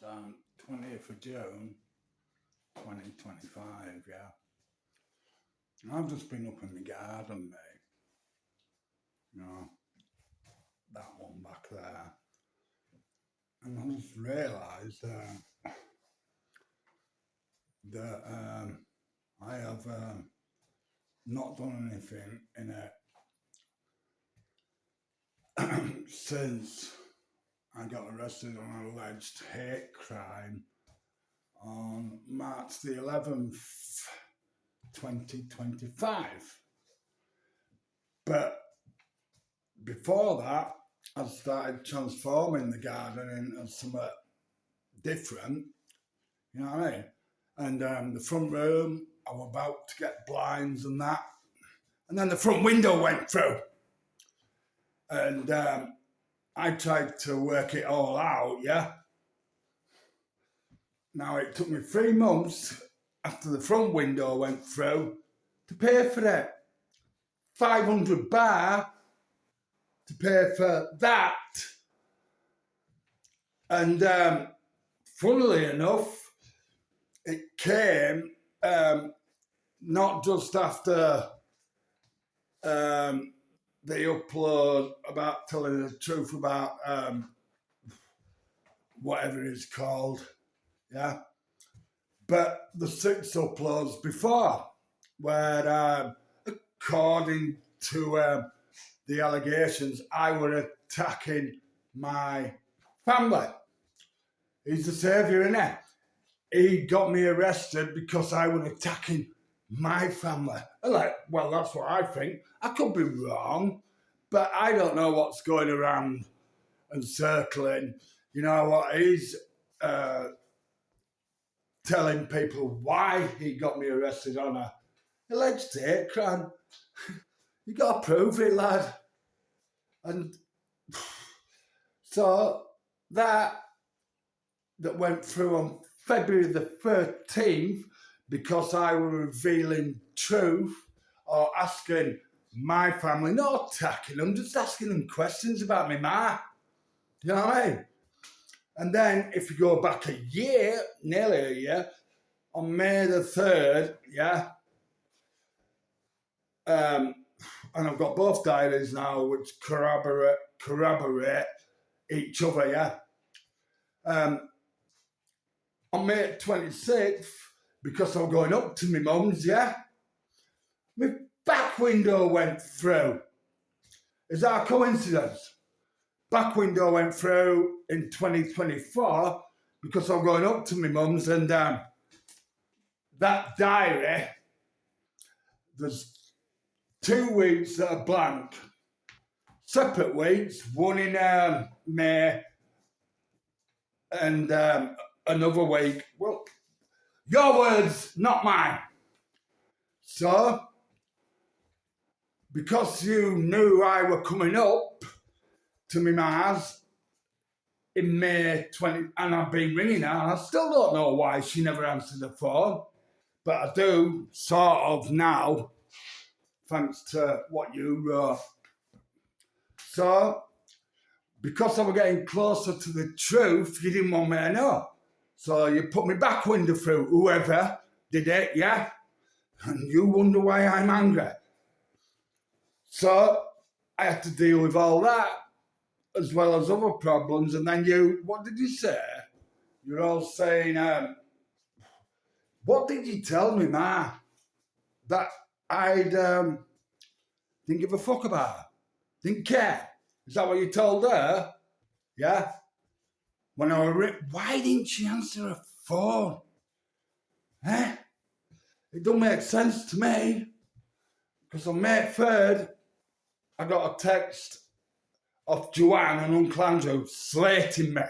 20th of June 2025, yeah. I've just been up in the garden, mate. You know, that one back there. And I just realised that I have not done anything in it since I got arrested on an alleged hate crime on March the 11th, 2025. But before that, I started transforming the garden into something different, you know what I mean? And the front room, I was about to get blinds and that. And then the front window went through. And I tried to work it all out, yeah? Now, it took me 3 months after the front window went through to pay for it. 500 bar to pay for that. And funnily enough, it came not just after the upload about telling the truth about whatever it's called, yeah, but the 6 uploads before, where according to the allegations, I were attacking my family. He's the saviour, innit? He got me arrested because I was attacking my family. I'm like, well, that's what I think. I could be wrong, but I don't know what's going around and circling. You know what? He's telling people why he got me arrested on a alleged hate crime. You got to prove it, lad. And so that went through on February the 13th because I was revealing truth or asking my family, not attacking them, just asking them questions about me ma. You know what I mean? And then if you go back a year, nearly a year, on May the 3rd, yeah, and I've got both diaries now which corroborate each other, yeah. On May 26th, because I'm going up to my mum's, yeah, my back window went through. Is that a coincidence? Back window went through in 2024 because I'm going up to my mum's, and that diary, there's 2 weeks that are blank. Separate weeks, one in May and another week. Well, your words, not mine. So, because you knew I were coming up to my ma's in May 20, and I've been ringing her, and I still don't know why she never answered the phone, but I do sort of now, thanks to what you wrote. So, because I was getting closer to the truth, you didn't want me to know. So you put me back window through, whoever did it, yeah? And you wonder why I'm angry. So I had to deal with all that, as well as other problems. And then what did you say? You're all saying, what did you tell me, ma? That I'd didn't give a fuck about her? Didn't care? Is that what you told her? Yeah? When I was why didn't she answer her phone? Eh? It don't make sense to me. Because on May 3rd, I got a text of Joanne and Uncle Andrew slating me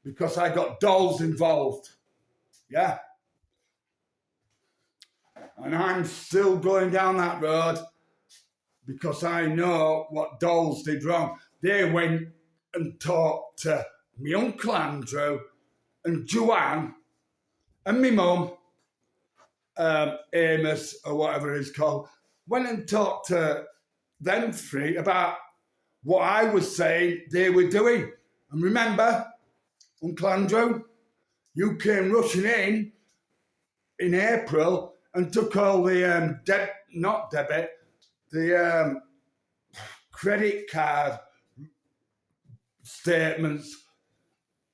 because I got dolls involved. Yeah? And I'm still going down that road because I know what dolls did wrong. They went and talked to my Uncle Andrew and Joanne and my mum, Amos or whatever it's called, went and talked to them 3 about what I was saying they were doing. And remember, Uncle Andrew, you came rushing in April and took all the not debit, the credit card statements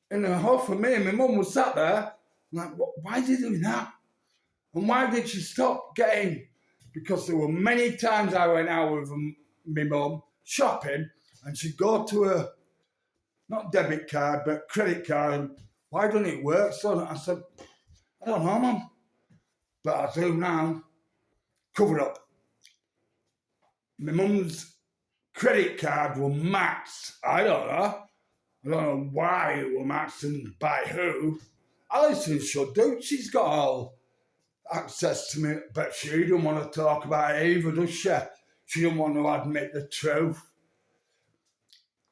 in a huff for me, and my mum was sat there. I'm like, why did you do that? And why did she stop getting? Because there were many times I went out with my mum shopping, and she'd go to a not debit card but credit card. And why doesn't it work? So I said, I don't know, mum, but I do now. Cover up. My mum's credit card were maxed. I don't know why it were maxed and by who. Alison should do. She's got all access to me, but she don't want to talk about it either, does she? She don't want to admit the truth.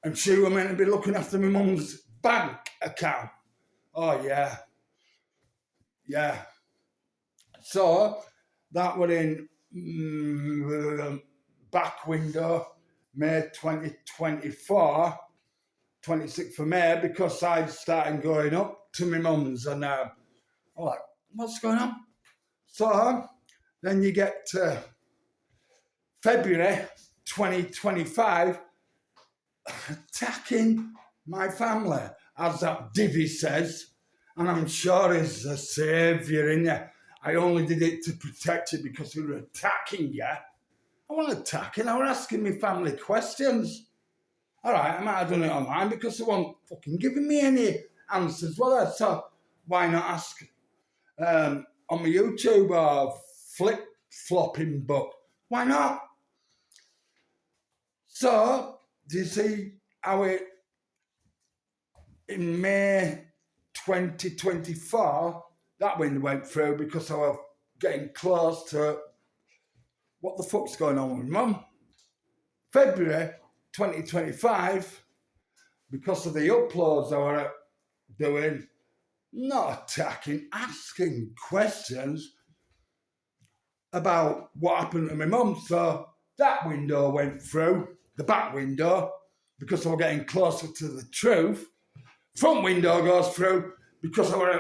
And she was meant to be looking after my mum's bank account. Oh, yeah. Yeah. So, that was in back window, May 2024, 26th of May, because I'd started going up to my mum's, and I'm like, what's going on? So then you get to February 2025, attacking my family, as that divvy says, and I'm sure he's a saviour in you. I only did it to protect you because we were attacking you. I wasn't attacking, I was asking me family questions. All right, I might have done it online because they weren't fucking giving me any answers, were they? So why not ask on my YouTube or flip-flopping book? Why not? So, do you see how it, in May 2024, that window went through because I was getting close to what the fuck's going on with mum. February 2025, because of the uploads I were doing, not attacking, asking questions about what happened to my mum. So that window went through, the back window, because I was getting closer to the truth. Front window goes through because I was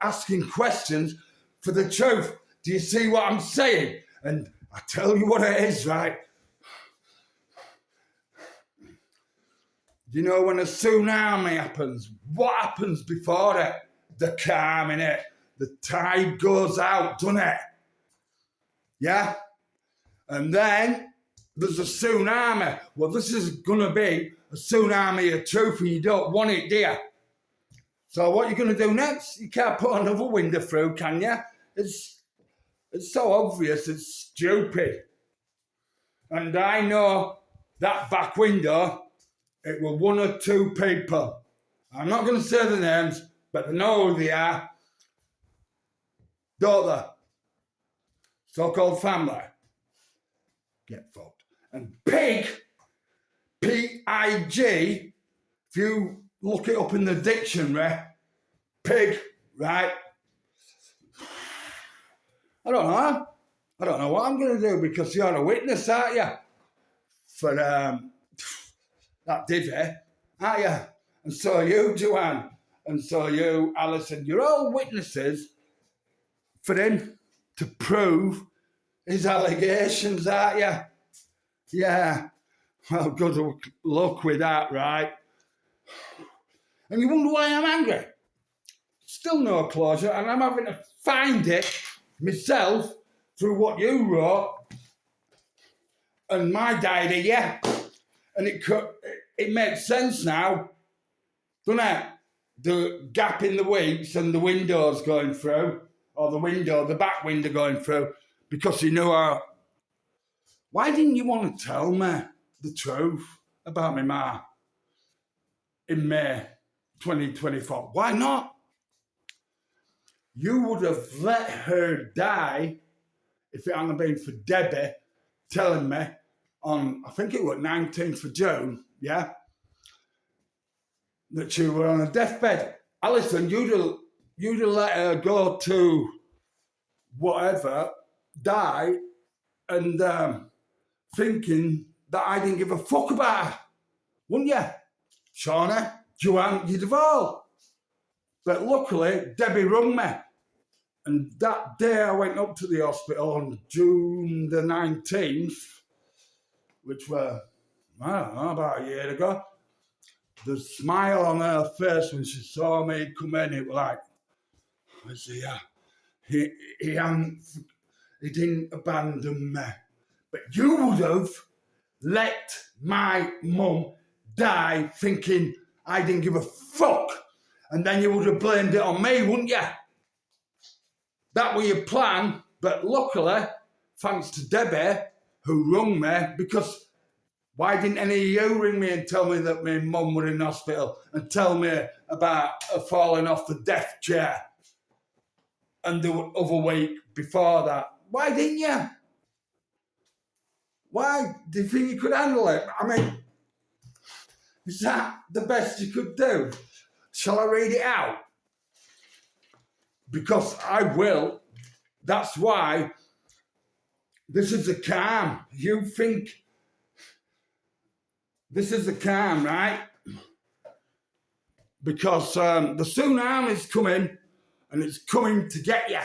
asking questions for the truth. Do you see what I'm saying? And I tell you what it is, right? You know, when a tsunami happens, what happens before it? The calm in it. The tide goes out, doesn't it? Yeah? And then there's a tsunami. Well, this is going to be a tsunami of truth, and you don't want it, do you? So what are you going to do next? You can't put another window through, can you? It's so obvious, it's stupid. And I know that back window, it were one or two people. I'm not going to say the names, but they know who they are. Don't they? So-called family. Get fucked. And pig, P-I-G, if you look it up in the dictionary, pig, right? I don't know. I don't know what I'm going to do because you're a witness, aren't you? For that divvy, aren't you? And so you, Joanne, and so you, Alison, you're all witnesses for him to prove his allegations, aren't you? Yeah. Well, good luck with that, right? And you wonder why I'm angry. Still no closure, and I'm having to find it myself through what you wrote and my diary, yeah. And it makes sense now, doesn't it? The gap in the weeks and the windows going through, or the back window going through, because you knew how. Why didn't you want to tell me the truth about my ma in May 2024? Why not? You would have let her die if it hadn't been for Debbie telling me on, I think it was 19th of June, yeah, that she were on a deathbed. Alison, you'd have let her go to whatever, die, and thinking that I didn't give a fuck about her, wouldn't you? Shauna, Joanne, you'd have all. But luckily, Debbie rung me. And that day I went up to the hospital on June the 19th, which were, I don't know, about a year ago. The smile on her face when she saw me come in, it was like, I see, yeah, he didn't abandon me. But you would have let my mum die thinking I didn't give a fuck. And then you would have blamed it on me, wouldn't you? That was your plan. But luckily, thanks to Debbie, who rung me, because why didn't any of you ring me and tell me that my mum was in hospital and tell me about her falling off the death chair and the other week before that? Why didn't you? Why? Do you think you could handle it? I mean, is that the best you could do? Shall I read it out? Because I will. That's why this is a calm. You think this is a calm, right? Because the tsunami is coming, and it's coming to get you,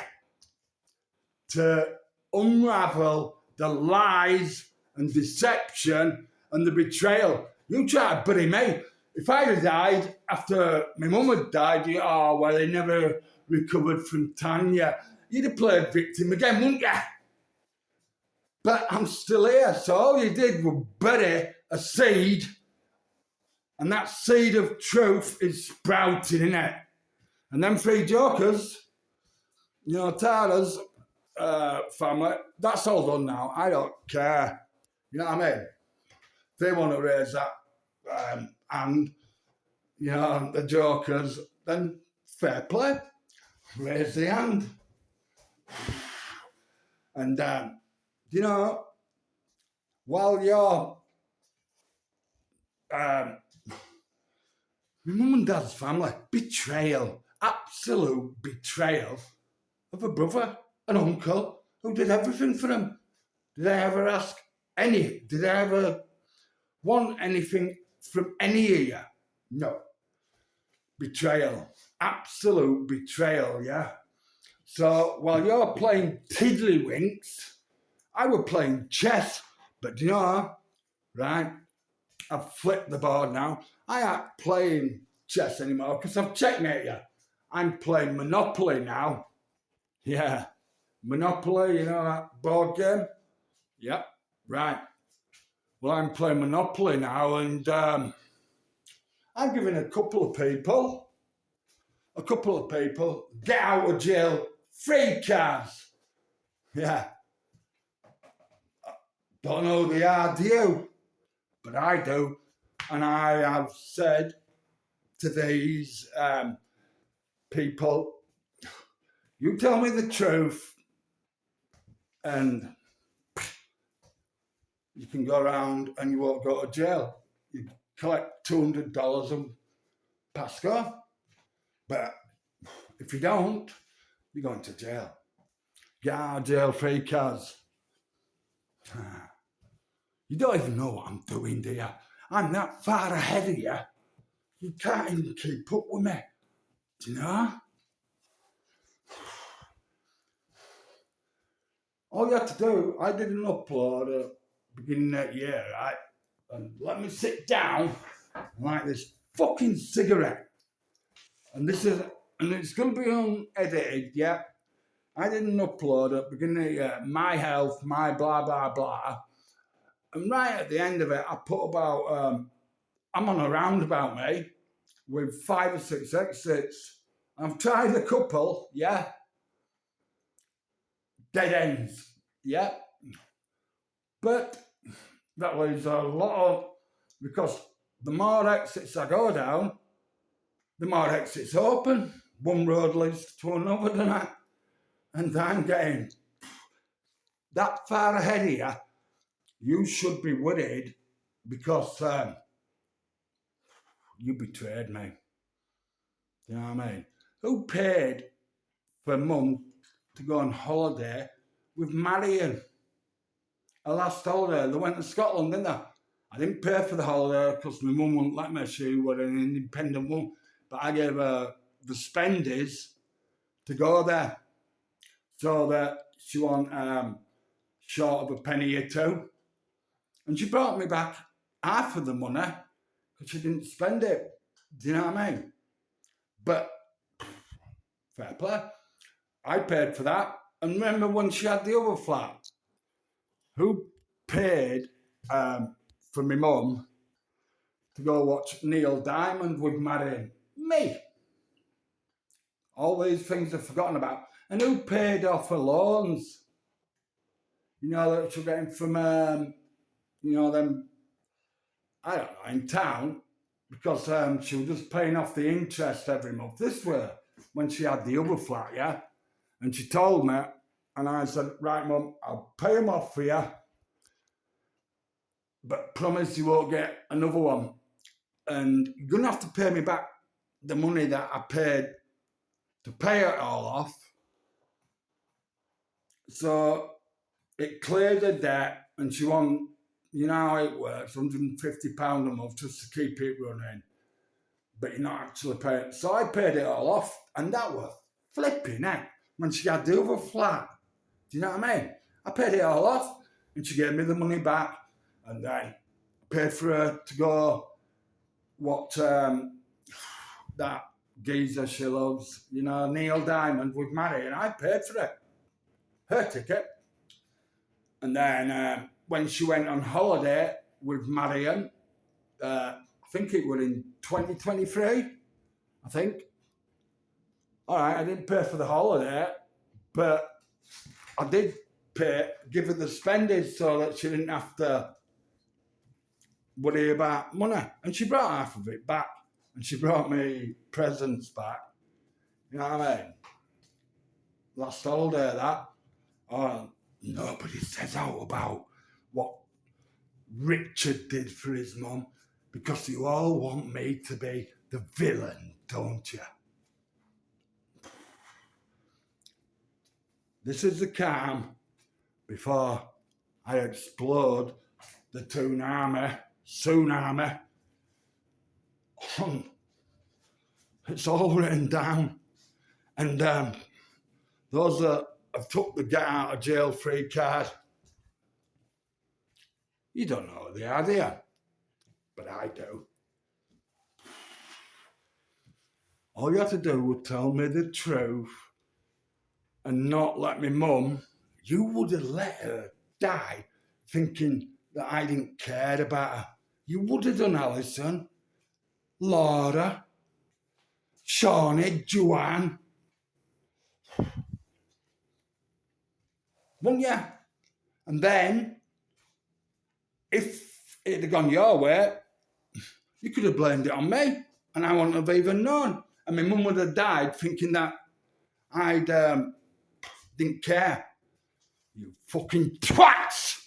to unravel the lies and deception and the betrayal. You try to bury me. If I'd have died after my mum had died, he never recovered from Tanya. You'd have played victim again, wouldn't you? But I'm still here, so all you did was bury a seed, and that seed of truth is sprouting, innit? And them three jokers, Tara's family, that's all done now. I don't care. You know what I mean? They want to raise that hand, the jokers, then fair play. Raise the hand. And, while you're my mum and dad's family, betrayal, absolute betrayal of a brother, an uncle who did everything for them. Did I ever ask did I ever want anything from any of you? No. Betrayal, absolute betrayal, yeah. So while you're playing tiddlywinks, I was playing chess, but right? I've flipped the board now. I ain't playing chess anymore because I've checkmated you. I'm playing Monopoly now. Yeah. Monopoly, that board game? Yep. Right. Well, I'm playing Monopoly now, and I'm giving a couple of people get out of jail free cards. Yeah. Don't know who they are, do you? But I do. And I have said to these people, you tell me the truth and you can go around and you won't go to jail. You collect $200 and pass go. But if you don't, you're going to jail. Get out of jail free cards. You don't even know what I'm doing, do you? I'm that far ahead of you. You can't even keep up with me. Do you know? All you had to do, I did an upload at the beginning of that year, right? And let me sit down and light this fucking cigarette. And it's going to be unedited, yeah? I did an upload at the beginning of the year, my health, my blah, blah, blah. And right at the end of it, I put about, I'm on a roundabout, mate, with 5 or 6 exits. I've tried a couple, yeah? Dead ends, yeah? But that leaves a lot of, because the more exits I go down, the more exits open. One road leads to another, doesn't it? And I'm getting that far ahead of you. You should be worried because you betrayed me. You know what I mean? Who paid for Mum to go on holiday with Marion? Her last holiday, they went to Scotland, didn't they? I didn't pay for the holiday because my mum wouldn't let me. She was an independent woman. But I gave her the spendies to go there, so that she wasn't short of a penny or two. And she brought me back half of the money because she didn't spend it. Do you know what I mean? But fair play. I paid for that. And remember when she had the other flat? Who paid for my mum to go watch Neil Diamond with Marion? Me. All these things are forgotten about. And who paid off her loans? You know, that she's getting from, them, I don't know, in town, because she was just paying off the interest every month. This way, when she had the other flat, yeah? And she told me, and I said, right, Mum, I'll pay them off for you, but promise you won't get another one. And you're going to have to pay me back the money that I paid to pay it all off. So it cleared the debt, and she won, you know how it works, £150 a month just to keep it running. But you're not actually paying. So I paid it all off, and that was flipping out when she had the other flat. Do you know what I mean? I paid it all off, and she gave me the money back, and then I paid for her to go watch that geezer she loves, you know, Neil Diamond with Mary, and I paid for it, her ticket. And then when she went on holiday with Marion, I think it was in 2023, I think. All right, I didn't pay for the holiday, but I did give her the spendage so that she didn't have to worry about money. And she brought half of it back, and she brought me presents back. You know what I mean? Last holiday, that. Oh, nobody says out about what Richard did for his mum, because you all want me to be the villain, don't you? This is the calm before I explode the tsunami. It's all written down. And those that have took the get out of jail free card, you don't know who they are, do you? But I do. All you had to do was tell me the truth and not let me mum. You would have let her die thinking that I didn't care about her. You would have done, Alison, Laura, Shawnee, Joanne. Wouldn't you? And then, if it had gone your way, you could have blamed it on me, and I wouldn't have even known. And my mum would have died thinking that I didn't care. You fucking twats!